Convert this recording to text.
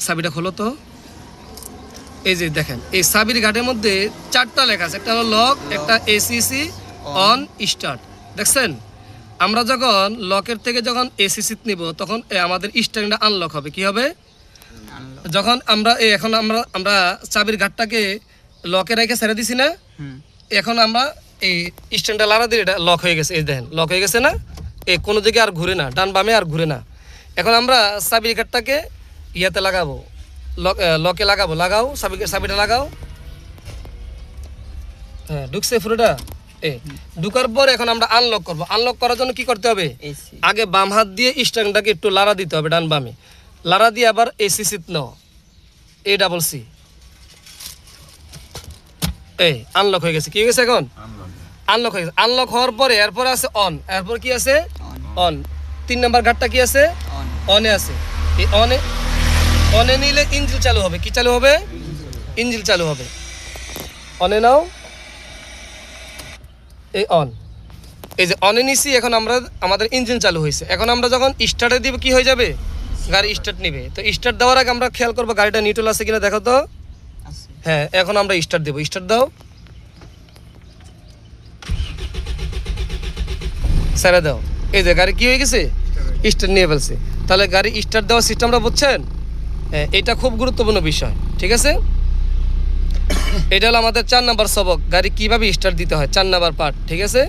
চাবিটা খোলো তো। এই যে দেখেন এই চাবির ঘাটের মধ্যে 4টা লেখা আছে, একটা হলো লক, একটা এসিসি, অন, স্টার্ট। দেখছেন আমরা যখন লকের থেকে যখন এসিসি নিব তখন আমাদের স্টার্টিংটা আনলক হবে। কি হবে? যখন আমরা এখন আমরা চাবির ঘাটটাকে লকে রেখে ছেড়ে দিছি না, এখন আমরা এই স্ট্যান্ডটা লাড়া দিয়ে এটা লক হয়ে গেছে। এই দেখেন লক হয়ে গেছে না, এই কোনো দিকে আর ঘুরে না, ডান বামে আর ঘুরে না। এখন আমরা চাবির ঘাটটাকে ইয়াতে লাগাবো, লকে লাগাবো। লাগাও চাবিটা লাগাও। হ্যাঁ ঢুকছে পুরোটা। ঢুকার পর এখন আমরা আনলক করবো। আনলক করার জন্য কি করতে হবে? আগে বাম হাত দিয়ে স্ট্যান্ডটাকে একটু লাড়া দিতে হবে, ডান বামে লাড়া দিয়ে আবার এসিসি নাও, ACC। আনলক হয়ে গেছে। কি হয়ে গেছে? এখন আনলক হয়ে গেছে। আনলক হওয়ার পরে এরপরে আছে অন। এরপর কি আছে? অন। 3 নাম্বার ঘাটটা কি আছে? অনে আছে। এই অনে নিলে ইঞ্জিন চালু হবে। কি চালু হবে? ইঞ্জিন চালু হবে। অনে নাও, এই অন। এই যে অনে নিছি, এখন আমাদের ইঞ্জিন চালু হয়েছে। এখন আমরা যখন স্টার্টে দিব কি হয়ে যাবে? গাড়ি স্টার্ট নিবে। তো স্টার্ট দেওয়ার আগে আমরা খেয়াল করবো গাড়িটা নিউট্রাল আছে কিনা, দেখো তো। হ্যাঁ এখন আমরা স্টার্ট দেবো। স্টার্ট দাও, ছেড়ে দাও। এই যে গাড়ি কি হয়ে গেছে? স্টার্ট নিয়ে ফেলছে। তাহলে গাড়ি স্টার্ট দেওয়ার সিস্টেমটা বুঝছেন? হ্যাঁ এটা খুব গুরুত্বপূর্ণ বিষয়। ঠিক আছে, এটা হলো আমাদের 4 নাম্বার সবক, গাড়ি কিভাবে স্টার্ট দিতে হয়, 4 নাম্বার পার্ট। ঠিক আছে।